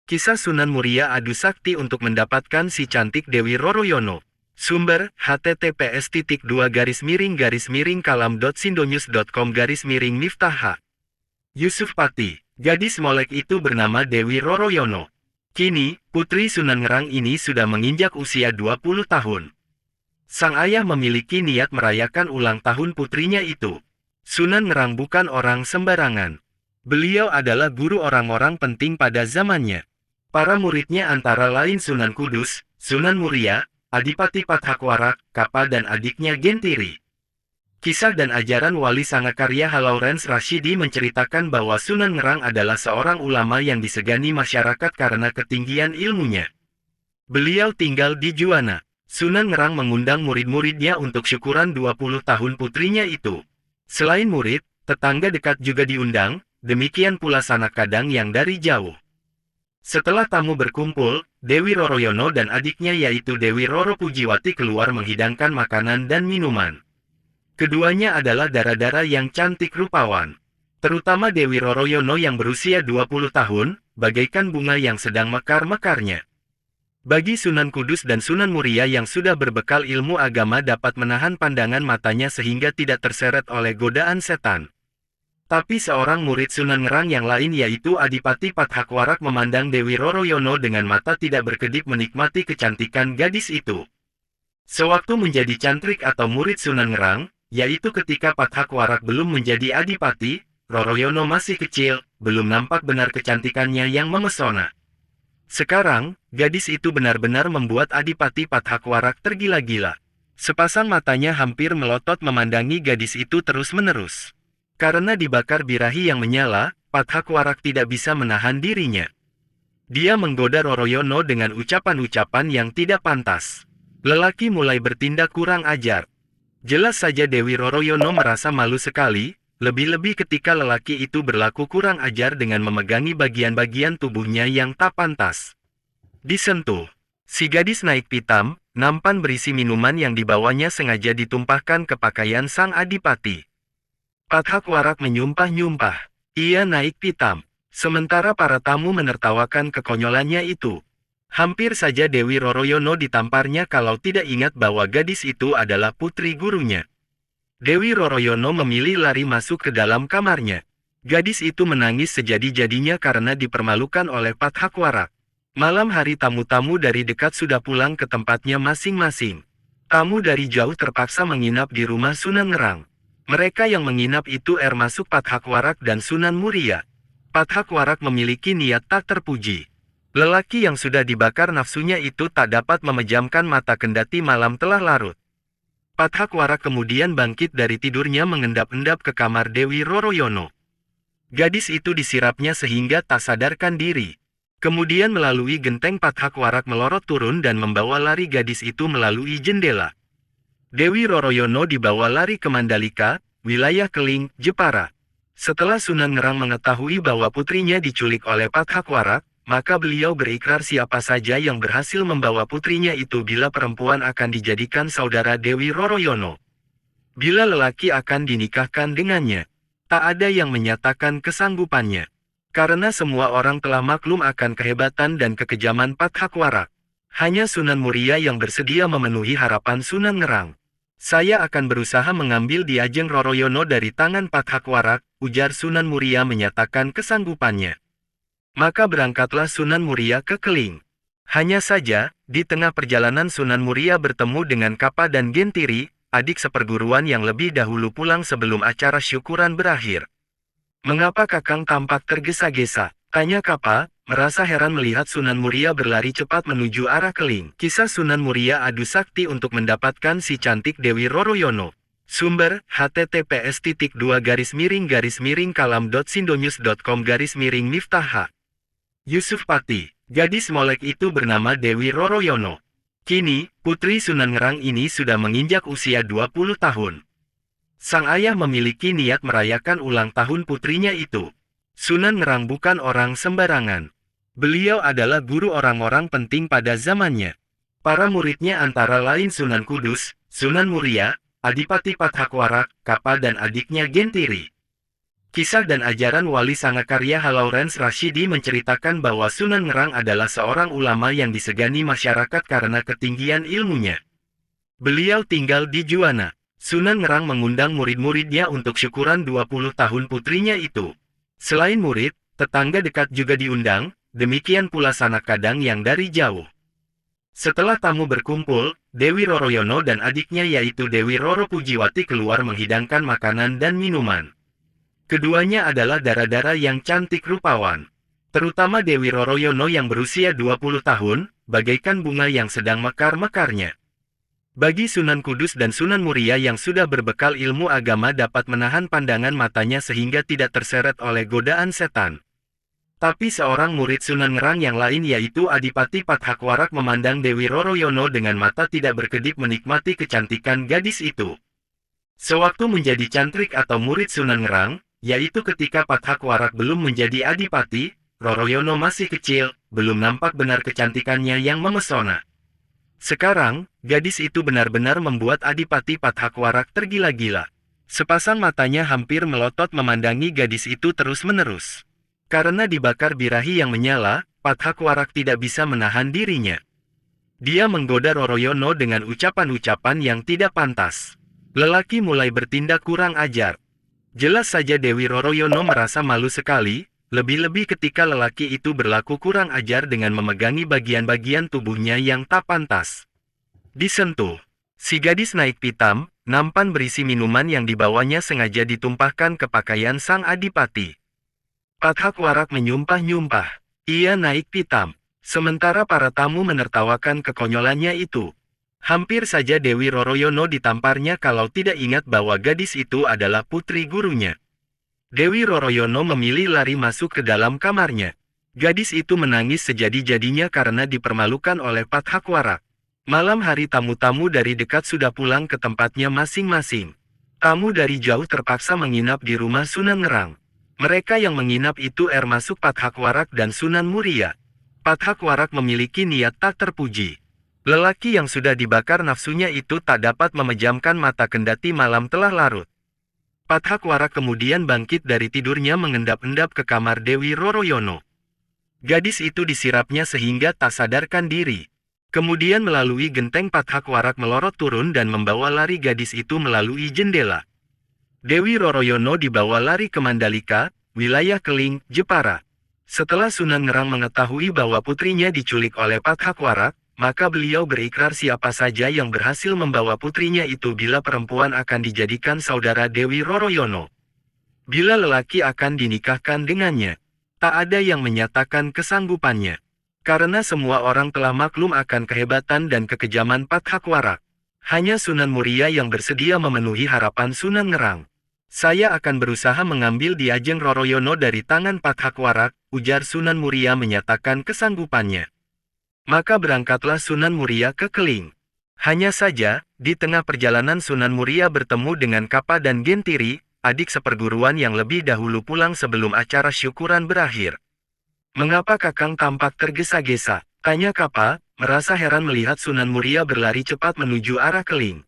Kisah Sunan Muria adu sakti untuk mendapatkan si cantik Dewi Roroyono. Sumber, https://kalam.sindonews.com/miftah H. Yusuf Pati, gadis molek itu bernama Dewi Roroyono. Kini, putri Sunan Ngerang ini sudah menginjak usia 20 tahun. Sang ayah memiliki niat merayakan ulang tahun putrinya itu. Sunan Ngerang bukan orang sembarangan. Beliau adalah guru orang-orang penting pada zamannya. Para muridnya antara lain Sunan Kudus, Sunan Muria, Adipati Pathakwarak, Kapa dan adiknya Gentiri. Kisah dan ajaran Wali Sangakarya Lawrence Rashidi menceritakan bahwa Sunan Ngerang adalah seorang ulama yang disegani masyarakat karena ketinggian ilmunya. Beliau tinggal di Juwana. Sunan Ngerang mengundang murid-muridnya untuk syukuran 20 tahun putrinya itu. Selain murid, tetangga dekat juga diundang, demikian pula sanak kadang yang dari jauh. Setelah tamu berkumpul, Dewi Roroyono dan adiknya yaitu Dewi Roro Pujiwati keluar menghidangkan makanan dan minuman. Keduanya adalah dara-dara yang cantik rupawan. Terutama Dewi Roroyono yang berusia 20 tahun, bagaikan bunga yang sedang mekar-mekarnya. Bagi Sunan Kudus dan Sunan Muria yang sudah berbekal ilmu agama dapat menahan pandangan matanya sehingga tidak terseret oleh godaan setan. Tapi seorang murid Sunan Ngerang yang lain yaitu Adipati Pathakwarak memandang Dewi Roroyono dengan mata tidak berkedip menikmati kecantikan gadis itu. Sewaktu menjadi cantrik atau murid Sunan Ngerang, yaitu ketika Pathakwarak belum menjadi adipati, Roroyono masih kecil, belum nampak benar kecantikannya yang memesona. Sekarang, gadis itu benar-benar membuat Adipati Pathakwarak tergila-gila. Sepasang matanya hampir melotot memandangi gadis itu terus-menerus. Karena dibakar birahi yang menyala, Pathakwarak tidak bisa menahan dirinya. Dia menggoda Roroyono dengan ucapan-ucapan yang tidak pantas. Lelaki mulai bertindak kurang ajar. Jelas saja Dewi Roroyono merasa malu sekali, lebih-lebih ketika lelaki itu berlaku kurang ajar dengan memegangi bagian-bagian tubuhnya yang tak pantas. Disentuh. Si gadis naik pitam, nampan berisi minuman yang dibawanya sengaja ditumpahkan ke pakaian sang adipati. Pathakwarak menyumpah-nyumpah. Ia naik pitam. Sementara para tamu menertawakan kekonyolannya itu. Hampir saja Dewi Roroyono ditamparnya kalau tidak ingat bahwa gadis itu adalah putri gurunya. Dewi Roroyono memilih lari masuk ke dalam kamarnya. Gadis itu menangis sejadi-jadinya karena dipermalukan oleh Pathakwarak. Malam hari tamu-tamu dari dekat sudah pulang ke tempatnya masing-masing. Tamu dari jauh terpaksa menginap di rumah Sunan Ngerang. Mereka yang menginap itu termasuk Pathakwarak dan Sunan Muria. Pathakwarak memiliki niat tak terpuji. Lelaki yang sudah dibakar nafsunya itu tak dapat memejamkan mata kendati malam telah larut. Pathakwarak kemudian bangkit dari tidurnya mengendap-endap ke kamar Dewi Roroyono. Gadis itu disirapnya sehingga tak sadarkan diri. Kemudian melalui genteng Pathakwarak melorot turun dan membawa lari gadis itu melalui jendela. Dewi Roroyono dibawa lari ke Mandalika, wilayah Keling, Jepara. Setelah Sunan Ngerang mengetahui bahwa putrinya diculik oleh Pathakwarak, maka beliau berikrar siapa saja yang berhasil membawa putrinya itu bila perempuan akan dijadikan saudara Dewi Roroyono. Bila lelaki akan dinikahkan dengannya. Tak ada yang menyatakan kesanggupannya. Karena semua orang telah maklum akan kehebatan dan kekejaman Pathakwarak. Hanya Sunan Muria yang bersedia memenuhi harapan Sunan Ngerang. Saya akan berusaha mengambil Diajeng Roroyono dari tangan Pathakwarak, ujar Sunan Muria menyatakan kesanggupannya. Maka berangkatlah Sunan Muria ke Keling. Hanya saja, di tengah perjalanan Sunan Muria bertemu dengan Kapa dan Gentiri, adik seperguruan yang lebih dahulu pulang sebelum acara syukuran berakhir. Mengapa Kakang tampak tergesa-gesa? Tanya Kapa, merasa heran melihat Sunan Muria berlari cepat menuju arah Keling. Kisah Sunan Muria adu sakti untuk mendapatkan si cantik Dewi Roroyono. Sumber, https://kalam.sindonews.com/miftah H. Yusuf Pati, gadis molek itu bernama Dewi Roroyono. Kini, putri Sunan Ngerang ini sudah menginjak usia 20 tahun. Sang ayah memiliki niat merayakan ulang tahun putrinya itu. Sunan Ngerang bukan orang sembarangan. Beliau adalah guru orang-orang penting pada zamannya. Para muridnya antara lain Sunan Kudus, Sunan Muria, Adipati Pathakwarak, Kapa dan adiknya Gentiri. Kisah dan ajaran Wali Sangakarya Lawrence Rashidi menceritakan bahwa Sunan Ngerang adalah seorang ulama yang disegani masyarakat karena ketinggian ilmunya. Beliau tinggal di Juwana. Sunan Ngerang mengundang murid-muridnya untuk syukuran 20 tahun putrinya itu. Selain murid, tetangga dekat juga diundang, demikian pula sanak kadang yang dari jauh. Setelah tamu berkumpul, Dewi Roroyono dan adiknya yaitu Dewi Roro Pujiwati keluar menghidangkan makanan dan minuman. Keduanya adalah dara-dara yang cantik rupawan. Terutama Dewi Roroyono yang berusia 20 tahun, bagaikan bunga yang sedang mekar-mekarnya. Bagi Sunan Kudus dan Sunan Muria yang sudah berbekal ilmu agama dapat menahan pandangan matanya sehingga tidak terseret oleh godaan setan. Tapi seorang murid Sunan Ngerang yang lain yaitu Adipati Pathakwarak memandang Dewi Roroyono dengan mata tidak berkedip menikmati kecantikan gadis itu. Sewaktu menjadi cantrik atau murid Sunan Ngerang, yaitu ketika Pathakwarak belum menjadi adipati, Roroyono masih kecil, belum nampak benar kecantikannya yang memesona. Sekarang, gadis itu benar-benar membuat Adipati Pathakwarak tergila-gila. Sepasang matanya hampir melotot memandangi gadis itu terus-menerus. Karena dibakar birahi yang menyala, Pathakwarak tidak bisa menahan dirinya. Dia menggoda Roroyono dengan ucapan-ucapan yang tidak pantas. Lelaki mulai bertindak kurang ajar. Jelas saja Dewi Roroyono merasa malu sekali, lebih-lebih ketika lelaki itu berlaku kurang ajar dengan memegangi bagian-bagian tubuhnya yang tak pantas. Disentuh. Si gadis naik pitam, nampan berisi minuman yang dibawanya sengaja ditumpahkan ke pakaian sang adipati. Pathakwarak menyumpah-nyumpah. Ia naik pitam. Sementara para tamu menertawakan kekonyolannya itu. Hampir saja Dewi Roroyono ditamparnya kalau tidak ingat bahwa gadis itu adalah putri gurunya. Dewi Roroyono memilih lari masuk ke dalam kamarnya. Gadis itu menangis sejadi-jadinya karena dipermalukan oleh Pathakwarak. Malam hari tamu-tamu dari dekat sudah pulang ke tempatnya masing-masing. Tamu dari jauh terpaksa menginap di rumah Sunan Ngerang. Mereka yang menginap itu termasuk Pathakwarak dan Sunan Muria. Pathakwarak memiliki niat tak terpuji. Lelaki yang sudah dibakar nafsunya itu tak dapat memejamkan mata kendati malam telah larut. Pathakwarak kemudian bangkit dari tidurnya mengendap-endap ke kamar Dewi Roroyono. Gadis itu disirapnya sehingga tak sadarkan diri. Kemudian melalui genteng Pathakwarak melorot turun dan membawa lari gadis itu melalui jendela. Dewi Roroyono dibawa lari ke Mandalika, wilayah Keling, Jepara. Setelah Sunan Ngerang mengetahui bahwa putrinya diculik oleh Pathakwarak, maka beliau berikrar siapa saja yang berhasil membawa putrinya itu bila perempuan akan dijadikan saudara Dewi Roroyono. Bila lelaki akan dinikahkan dengannya. Tak ada yang menyatakan kesanggupannya. Karena semua orang telah maklum akan kehebatan dan kekejaman Pathakwarak. Hanya Sunan Muria yang bersedia memenuhi harapan Sunan Ngerang. Saya akan berusaha mengambil Diajeng Roroyono dari tangan Pathakwarak, ujar Sunan Muria menyatakan kesanggupannya. Maka berangkatlah Sunan Muria ke Keling. Hanya saja, di tengah perjalanan Sunan Muria bertemu dengan Kapa dan Gentiri, adik seperguruan yang lebih dahulu pulang sebelum acara syukuran berakhir. "Mengapa Kakang tampak tergesa-gesa?" tanya Kapa, merasa heran melihat Sunan Muria berlari cepat menuju arah Keling.